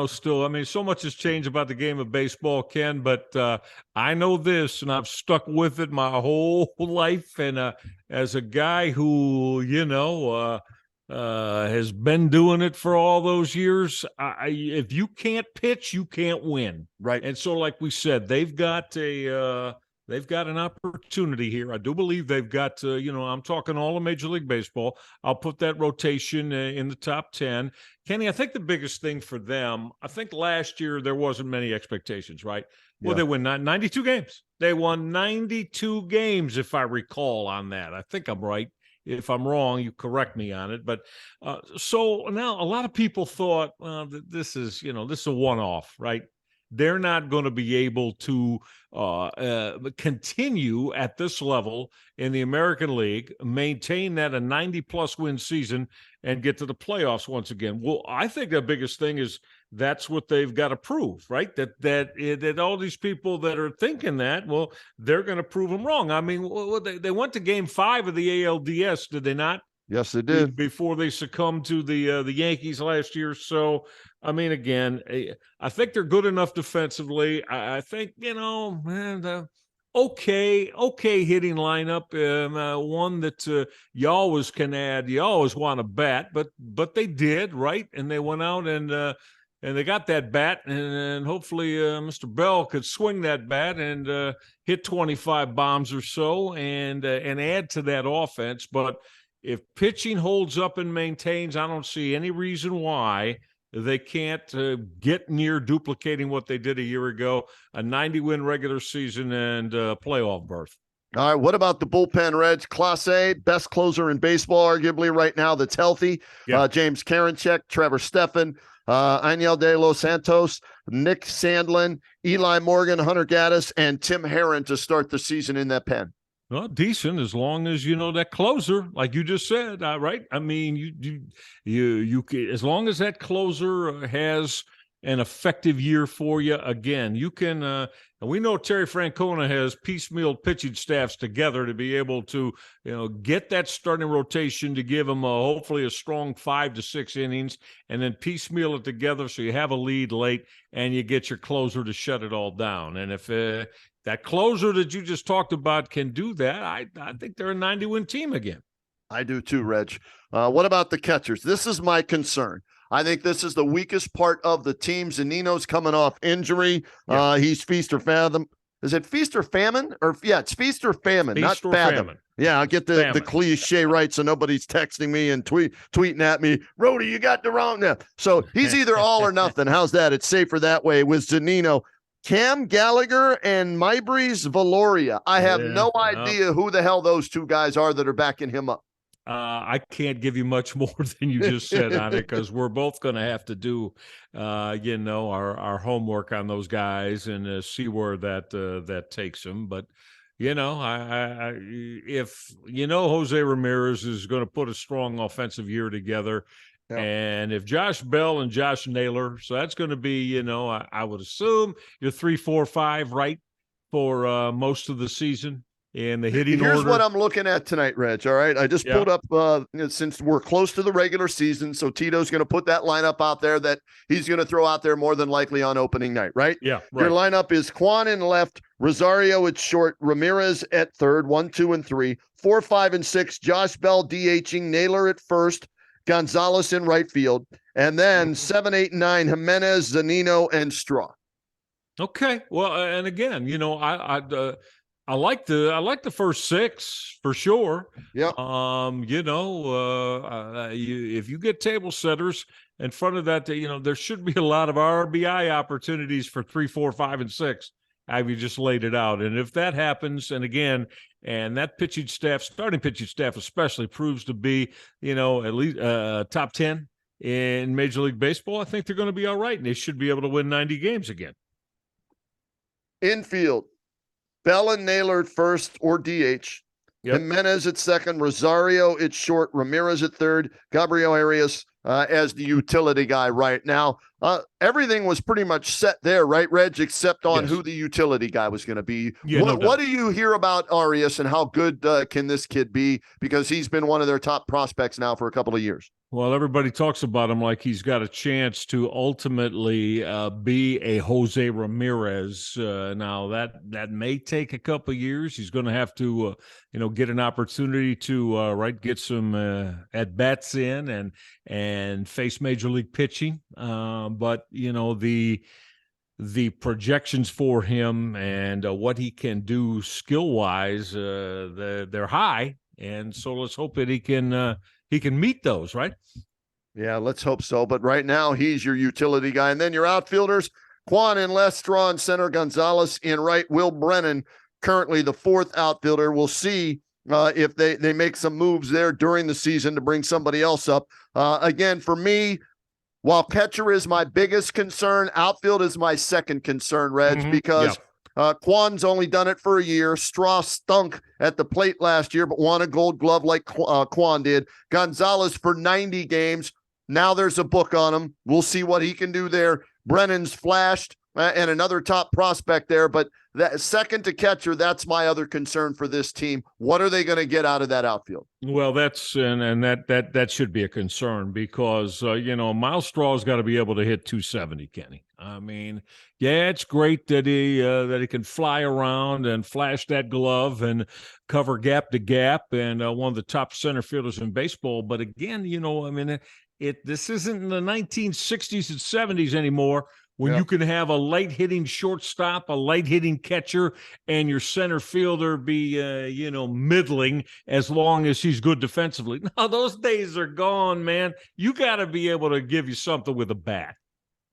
still, I mean, so much has changed about the game of baseball, Ken, but I know this, and I've stuck with it my whole life. And as a guy who, has been doing it for all those years, if you can't pitch, you can't win. Right. And so, like we said, they've got an opportunity here. I do believe they've got, I'm talking all of Major League Baseball. I'll put that rotation in the top 10. Kenny, I think the biggest thing for them, I think last year there wasn't many expectations, right? Well, they won 92 games. They won 92 games, if I recall on that. I think I'm right. If I'm wrong, you correct me on it. But so now a lot of people thought, this is a one-off, right? They're not going to be able to continue at this level in the American League, maintain that a 90-plus win season, and get to the playoffs once again. Well, I think the biggest thing is that's what they've got to prove, right? That all these people that are thinking that, well, they're going to prove them wrong. I mean, they went to Game 5 of the ALDS, did they not? Yes, they did. Before they succumbed to the Yankees last year. So, I mean, again, I think they're good enough defensively. I think, okay hitting lineup, one that you always can add. You always want to bat, but they did, right? And they went out and they got that bat, and hopefully Mr. Bell could swing that bat and hit 25 bombs or so and add to that offense. But if pitching holds up and maintains, I don't see any reason why they can't get near duplicating what they did a year ago, a 90-win regular season and playoff berth. All right, what about the bullpen, Reg? Class A, best closer in baseball, arguably right now that's healthy. Yeah. James Karinchak, Trevor Stephan, Aniel De Los Santos, Nick Sandlin, Eli Morgan, Hunter Gaddis, and Tim Herron to start the season in that pen. Well, decent as long as that closer, like you just said, right? I mean, you as long as that closer has an effective year for you. Again, you can. And we know Terry Francona has piecemeal pitching staffs together to be able to, get that starting rotation to give them hopefully a strong 5 to 6 innings, and then piecemeal it together so you have a lead late and you get your closer to shut it all down. And if that closer that you just talked about can do that, I think they're a 90-win team again. I do too, Reg. What about the catchers? This is my concern. I think this is the weakest part of the team. Zunino's coming off injury. Yeah. He's feast or fathom. Is it feast or famine? It's feast or famine, Feast not or fathom. famine. Yeah, I'll get the cliche right so nobody's texting me and tweeting at me, Roda, you got the wrong now. So he's either all or nothing. How's that? It's safer that way with Zunino. Cam Gallagher and Maybreeze Valoria. I have no idea who the hell those two guys are that are backing him up. I can't give you much more than you just said on it because we're both going to have to do, our homework on those guys and see where that takes them. But if Jose Ramirez is going to put a strong offensive year together. Yeah. And if Josh Bell and Josh Naylor, so that's going to be, I would assume you're 3, 4, 5, right, for most of the season in the hitting order. Here's what I'm looking at tonight, Reg. All right, I just pulled up since we're close to the regular season, so Tito's going to put that lineup out there that he's going to throw out there more than likely on opening night, right? Yeah. Right. Your lineup is Quan in left, Rosario at short, Ramirez at third, 1, 2, and 3, 4, 5, and 6. Josh Bell DHing, Naylor at first. Gonzalez in right field, and then 7, 8, and 9, Jimenez, Zunino, and Straw. Okay. Well, and again, I like the first 6 for sure. Yeah. If you get table setters in front of that, there should be a lot of RBI opportunities for 3, 4, 5, and 6. Have you just laid it out? And if that happens, and again, and that starting pitching staff especially proves to be, at least top 10 in Major League Baseball, I think they're going to be all right, and they should be able to win 90 games again. Infield, Bell and Naylor at first or DH. Yep. Jimenez at second, Rosario at short, Ramirez at third, Gabriel Arias as the utility guy right now. Everything was pretty much set there, right, Reg, except on who the utility guy was going to be. Yeah, what do you hear about Arias and how good can this kid be? Because he's been one of their top prospects now for a couple of years. Well, everybody talks about him like he's got a chance to ultimately be a Jose Ramirez. Now that may take a couple of years. He's going to have to, get an opportunity to get some at bats in and face major league pitching. But the projections for him and what he can do skill wise, they're high, and so let's hope that he can meet those, right? Yeah, let's hope so. But right now, he's your utility guy. And then your outfielders, Quan in left, Straw in center, Gonzalez in right, Will Brennan, currently the 4th outfielder. We'll see if they make some moves there during the season to bring somebody else up. Again, for me, while catcher is my biggest concern, outfield is my second concern, Reg, because Quan's only done it for a year. Straw stunk at the plate last year, but won a Gold Glove like Quan did. Gonzalez for 90 games. Now there's a book on him. We'll see what he can do there. Brennan's flashed and another top prospect there, but that second to catcher, that's my other concern for this team. What are they going to get out of that outfield? Well, that's and that should be a concern because Miles Straw's got to be able to hit 270, Kenny. I mean, yeah, it's great that he can fly around and flash that glove and cover gap to gap and one of the top center fielders in baseball. But again, this isn't in the 1960s and 70s anymore. When you can have a light-hitting shortstop, a light-hitting catcher, and your center fielder be, middling as long as he's good defensively. Now, those days are gone, man. You got to be able to give you something with a bat.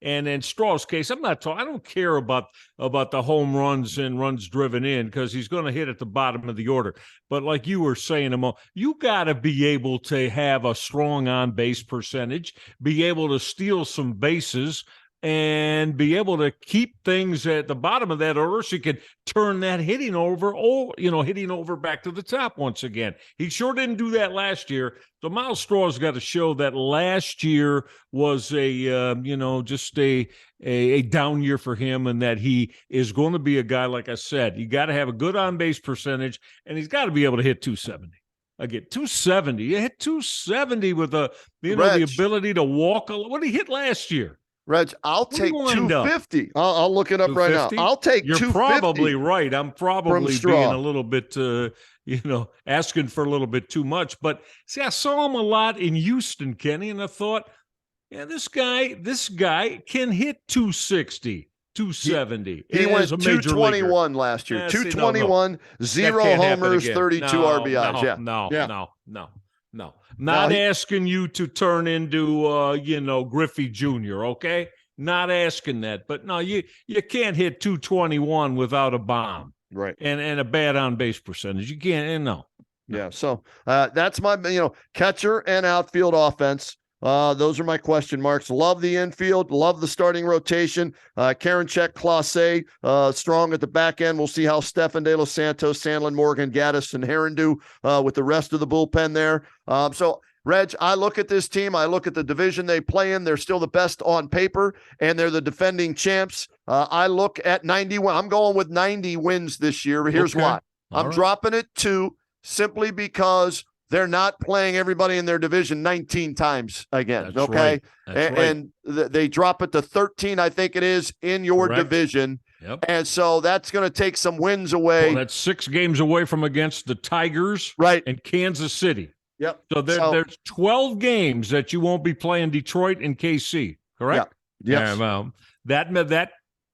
And in Straw's case, I don't care about the home runs and runs driven in because he's going to hit at the bottom of the order. But like you were saying, you got to be able to have a strong on-base percentage, be able to steal some bases, and be able to keep things at the bottom of that order so you can turn that hitting over back to the top once again. He sure didn't do that last year. So Miles Straw's got to show that last year was just a down year for him and that he is going to be a guy, like I said, you got to have a good on-base percentage and he's got to be able to hit 270. Again, 270. You hit 270 with the ability to walk. What did he hit last year? Reg, I'll take 250. I'll look it up right now. I'll take 250. You're probably right. I'm probably being a little bit, asking for a little bit too much. But see, I saw him a lot in Houston, Kenny, and I thought, yeah, this guy can hit 260, 270. He went 221 last year. 221, 0 homers, 32 RBIs. No. Not asking you to turn into, Griffey Jr., okay? Not asking that. But no, you can't hit 221 without a bomb. Right. And a bad on-base percentage. You can't, no. Yeah, so that's my, catcher and outfield offense. Those are my question marks. Love the infield. Love the starting rotation. Karinchak, Clase, strong at the back end. We'll see how Stefan De Los Santos, Sandlin, Morgan, Gaddis, and Herron do with the rest of the bullpen there. So, Reg, I look at this team. I look at the division they play in. They're still the best on paper, and they're the defending champs. I look at 91. I'm going with 90 wins this year. Here's why. I'm dropping it 2 simply because they're not playing everybody in their division 19 times again. That's right. And they drop it to 13, I think it is, in your division. Yep. And so that's going to take some wins away. Well, that's 6 games away from against the Tigers and Kansas City. Yep. So there's 12 games that you won't be playing Detroit and KC, correct? Yeah. Yes. That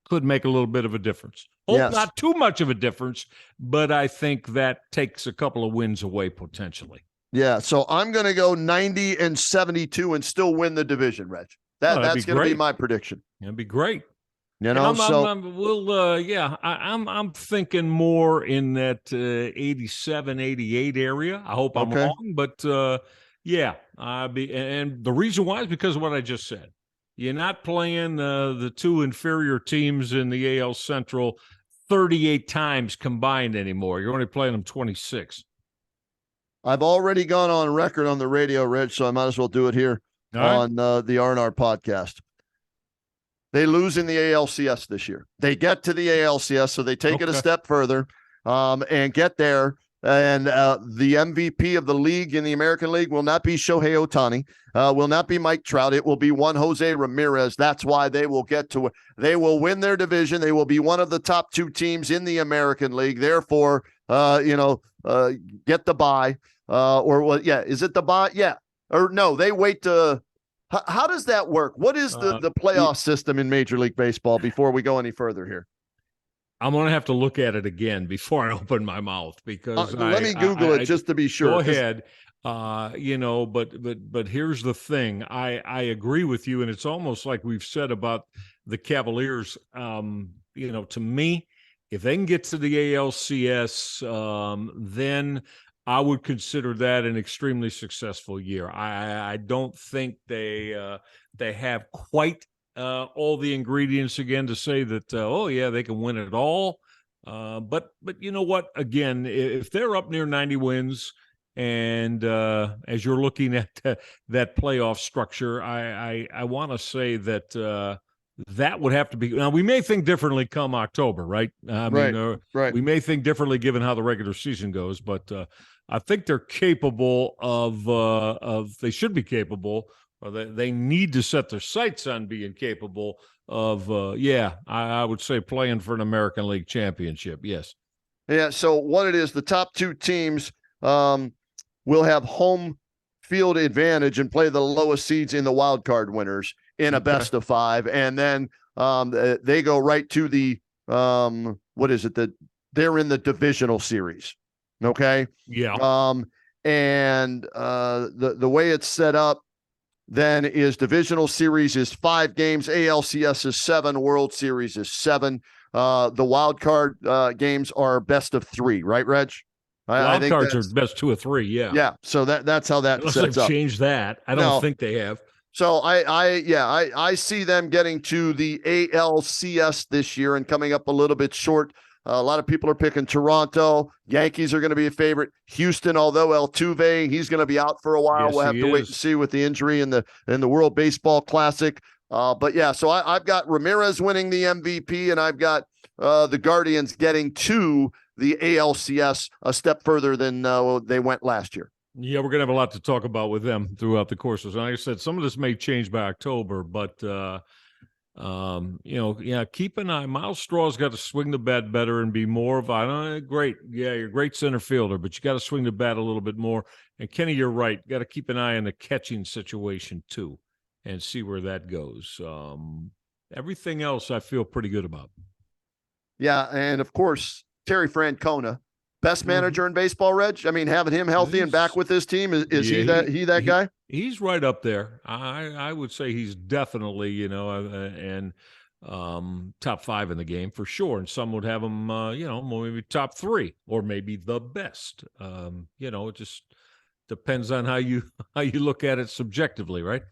could make a little bit of a difference. Not too much of a difference, but I think that takes a couple of wins away potentially. Yeah, so I'm going to go 90 and 72 and still win the division, Reg. That's going to be my prediction. That'd be great. I'm thinking more in that 87, 88 area. I hope I'm wrong, but and the reason why is because of what I just said. You're not playing the 2 inferior teams in the AL Central 38 times combined anymore. You're only playing them 26. I've already gone on record on the radio, Reg, so I might as well do it here on the R&R podcast. They lose in the ALCS this year. They get to the ALCS, so they take it a step further and get there. And the MVP of the league in the American League will not be Shohei Ohtani, will not be Mike Trout. It will be one Jose Ramirez. That's why they will they will win their division. They will be one of the top 2 teams in the American League. Therefore, get the bye. Is it the bye? Yeah. Or no, they wait to. How does that work? What is the playoff system in Major League Baseball before we go any further here? I'm going to have to look at it again before I open my mouth because let me Google it just to be sure. Go ahead. But here's the thing. I agree with you, and it's almost like we've said about the Cavaliers. To me, if they can get to the ALCS, then I would consider that an extremely successful year. I don't think they have quite all the ingredients again to say that, they can win it all. But you know what? Again, if they're up near 90 wins And as you're looking at that playoff structure, I want to say that that would have to be. Now, we may think differently come October, right? Right. We may think differently given how the regular season goes, but I think they're capable of. They should be capable, or they need to set their sights on being capable of. I would say playing for an American League championship. Yes. Yeah. So what it is, the top two teams will have home field advantage and play the lowest seeds in the wild card winners in a best of 5, and then they go right to the they're in the divisional series. Okay. Yeah. And the way it's set up then is divisional series is 5 games, ALCS is 7, World Series is 7. The wild card games are best of 3, right, Reg? Wild cards are best 2 or 3. Yeah. Yeah. So that's how that Unless sets they've up. changed that. I don't think they have. So I see them getting to the ALCS this year and coming up a little bit short. A lot of people are picking Toronto. Yankees are going to be a favorite. Houston, although Altuve, he's going to be out for a while. Yes, we'll have to wait and see with the injury in the World Baseball Classic. But yeah, so I've got Ramirez winning the MVP, and I've got the Guardians getting to the ALCS a step further than they went last year. Yeah, we're going to have a lot to talk about with them throughout the course. And like I said, some of this may change by October, but, keep an eye. Miles Straw's got to swing the bat better and be more of great. Yeah, you're a great center fielder, but you got to swing the bat a little bit more. And Kenny, you're right. Got to keep an eye on the catching situation too and see where that goes. Everything else I feel pretty good about. Yeah, and of course, Terry Francona, best manager in baseball, Reg. I mean, having him healthy and back with this team, is he that guy? He's right up there. I would say he's definitely, top 5 in the game for sure. And some would have him, maybe top 3 or maybe the best. It just depends on how you look at it subjectively, right?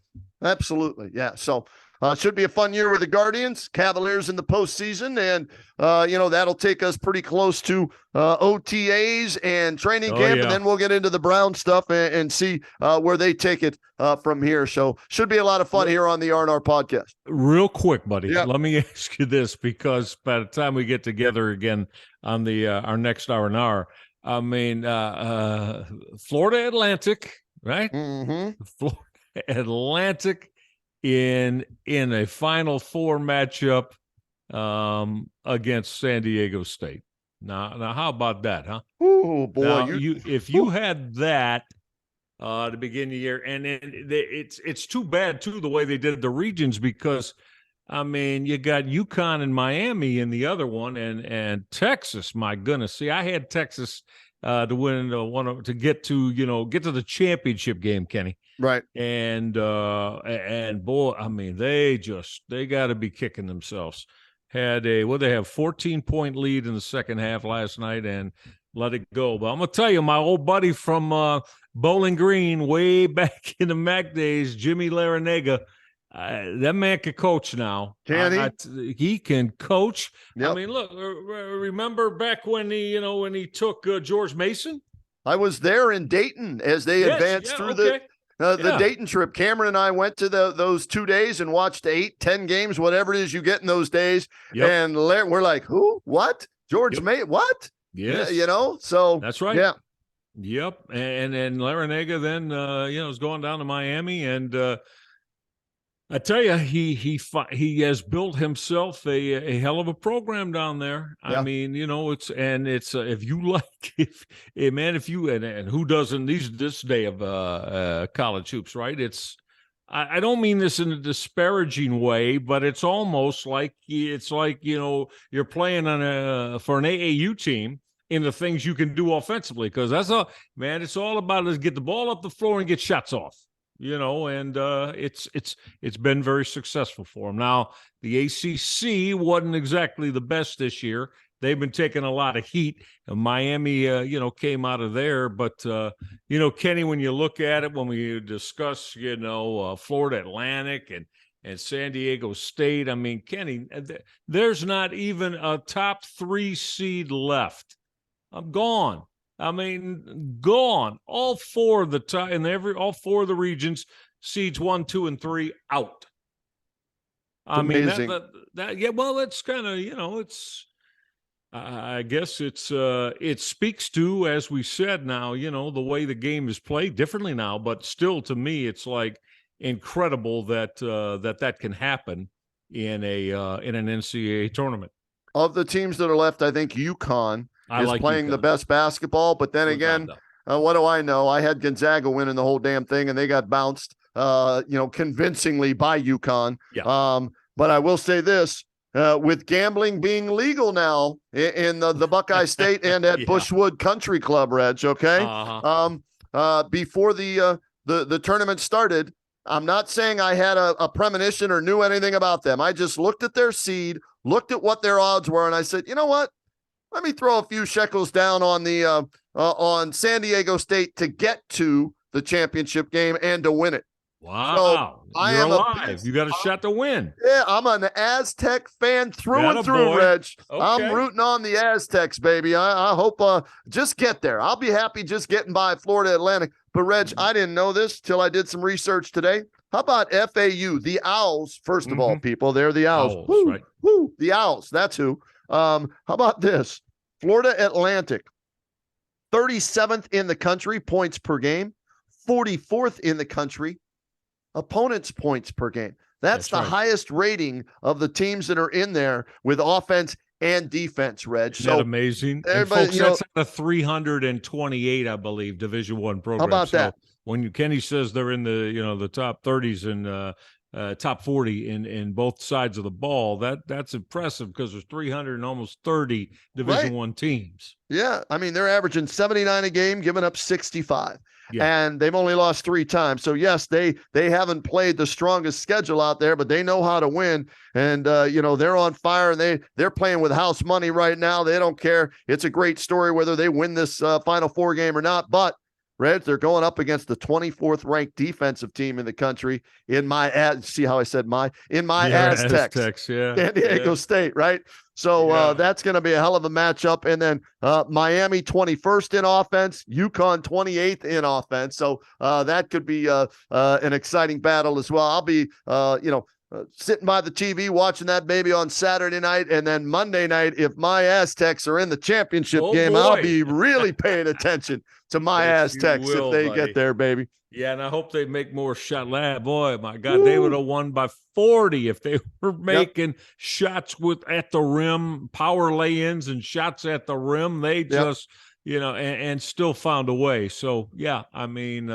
Absolutely, yeah. So it should be a fun year with the Guardians, Cavaliers in the postseason, and that'll take us pretty close to OTAs and training camp, and then we'll get into the Brown stuff and see where they take it from here. So should be a lot of fun here on the R&R podcast. Real quick, buddy, let me ask you this, because by the time we get together again on the our next R&R, I mean, Florida Atlantic, right? Mm-hmm. Florida Atlantic in a Final Four matchup against San Diego State. Now, how about that, huh? Oh boy! Now, if you had that to begin the year, and it's too bad too the way they did the regions, because I mean you got UConn and Miami in the other one, and Texas. My goodness, see, I had Texas to win to get to the championship game, Kenny. Right. And boy, I mean, they got to be kicking themselves. Had they have 14-point lead in the second half last night and let it go. But I'm going to tell you, my old buddy from Bowling Green way back in the MAC days, Jimmy Larinaga, that man can coach now. Can he? He can coach. Yep. I mean, look, remember back when he took George Mason? I was there in Dayton as they advanced through the Dayton trip. Cameron and I went to those 2 days and watched 8-10 games, whatever it is you get in those days. Yep. And we're like, who? What? George May? What? Yes. So that's right. Yeah. Yep. And Larinaga then, is going down to Miami, and I tell you, he has built himself a hell of a program down there. Yeah. I mean, it's if you like, if you who doesn't this day of college hoops, right? I don't mean this in a disparaging way, but it's almost like you're playing for an AAU team in the things you can do offensively, because that's it's all about is get the ball up the floor and get shots off. And it's been very successful for them. Now, the ACC wasn't exactly the best this year. They've been taking a lot of heat. Miami, came out of there. But, Kenny, when you look at it, when we discuss, Florida Atlantic and San Diego State, I mean, Kenny, there's not even a top 3 seed left. I'm gone. I mean, gone. All four of the all four of the regions, seeds 1, 2, and 3 out. Amazing. Yeah. Well, it's kind of, it's. I guess it speaks to, as we said now, the way the game is played differently now, but still, to me, it's like incredible that that can happen in an NCAA tournament. Of the teams that are left, I think UConn is playing the best basketball. But then again, what do I know? I had Gonzaga winning the whole damn thing, and they got bounced, convincingly by UConn. Yeah. But I will say this. With gambling being legal now in the Buckeye State and at Bushwood Country Club, Reg, okay? Before the tournament started, I'm not saying I had a premonition or knew anything about them. I just looked at their seed, looked at what their odds were, and I said, you know what? Let me throw a few shekels down on the on San Diego State to get to the championship game and to win it. Wow. So You're alive. You got a shot to win. Yeah, I'm an Aztec fan through and through, Reg. Okay. I'm rooting on the Aztecs, baby. I hope just get there. I'll be happy just getting by Florida Atlantic. But, Reg, I didn't know this till I did some research today. How about FAU, the Owls, first of all, people? They're the Owls. Woo, right. Woo, the Owls, that's who. How about this? Florida Atlantic, 37th in the country, points per game, 44th in the country, opponents' points per game. That's the highest rating of the teams that are in there with offense and defense, Reg. Isn't that amazing? And folks, that's at the 328, I believe, Division I program. How about that? When Kenny says they're in the top 30s and top 40 in both sides of the ball, that's impressive because there's 300 and almost 30 Division I teams. Yeah, I mean, they're averaging 79 a game, giving up 65. Yeah. And they've only lost 3 times. So, yes, they haven't played the strongest schedule out there, but they know how to win. And, they're on fire, and they're playing with house money right now. They don't care. It's a great story whether they win this Final Four game or not. But, Reds, they're going up against the 24th ranked defensive team in the country in see how I said Aztecs, San Diego State, right? So that's going to be a hell of a matchup. And then Miami 21st in offense, UConn 28th in offense. So that could be an exciting battle as well. I'll be, sitting by the TV watching that baby on Saturday night. And then Monday night, if my Aztecs are in the championship game, I'll be really paying attention to my Aztecs if they get there, baby. Yeah, and I hope they make more shots. Boy, my God, they would have won by 40 if they were making shots at the rim, power lay-ins and shots at the rim. They just, and still found a way. So, yeah, I mean,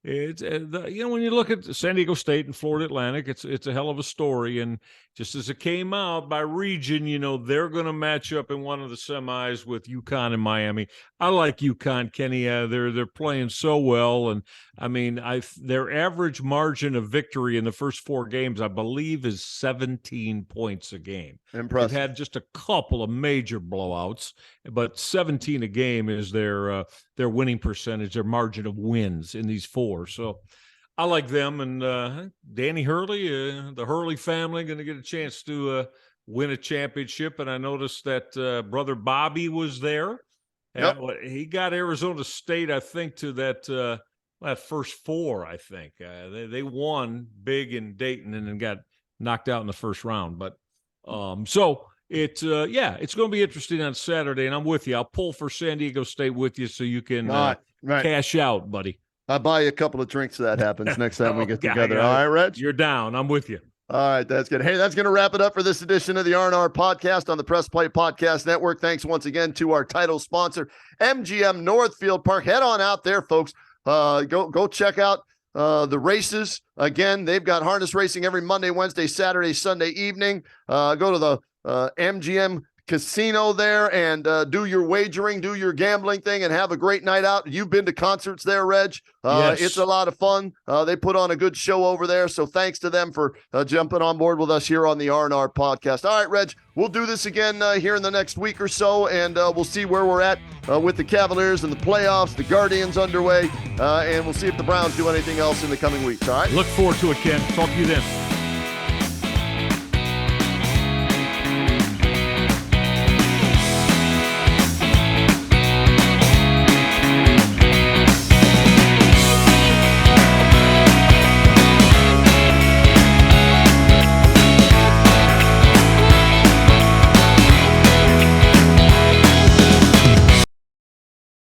it's when you look at San Diego State and Florida Atlantic, it's a hell of a story. And just as it came out by region, they're going to match up in one of the semis with UConn and Miami. I like UConn, Kenny. They're playing so well, and I mean, their average margin of victory in the first 4 games, I believe, is 17 points a game. Impressive. They've had just a couple of major blowouts, but 17 a game is their winning percentage, their margin of wins in these 4. So I like them, and Danny Hurley, the Hurley family, going to get a chance to win a championship. And I noticed that brother Bobby was there. Yep. He got Arizona State, I think, to that first 4. I think they won big in Dayton and then got knocked out in the first round. But so it's going to be interesting on Saturday, and I'm with you. I'll pull for San Diego State with you so you can cash out, buddy. I'll buy you a couple of drinks so that happens next time we get together. All right, Reg? You're down. I'm with you. All right, that's good. Hey, that's going to wrap it up for this edition of the R&R Podcast on the Press Play Podcast Network. Thanks once again to our title sponsor, MGM Northfield Park. Head on out there, folks. Go check out the races. Again, they've got harness racing every Monday, Wednesday, Saturday, Sunday evening. Go to the MGM Casino there and do your wagering, do your gambling thing, and have a great night out. You've been to concerts there, Reg. Yes. It's a lot of fun. They put on a good show over there, so thanks to them for jumping on board with us here on the R&R Podcast. All right, Reg, we'll do this again here in the next week or so, and we'll see where we're at with the Cavaliers and the playoffs, the Guardians underway, and we'll see if the Browns do anything else in the coming weeks. All right? Look forward to it, Ken. Talk to you then.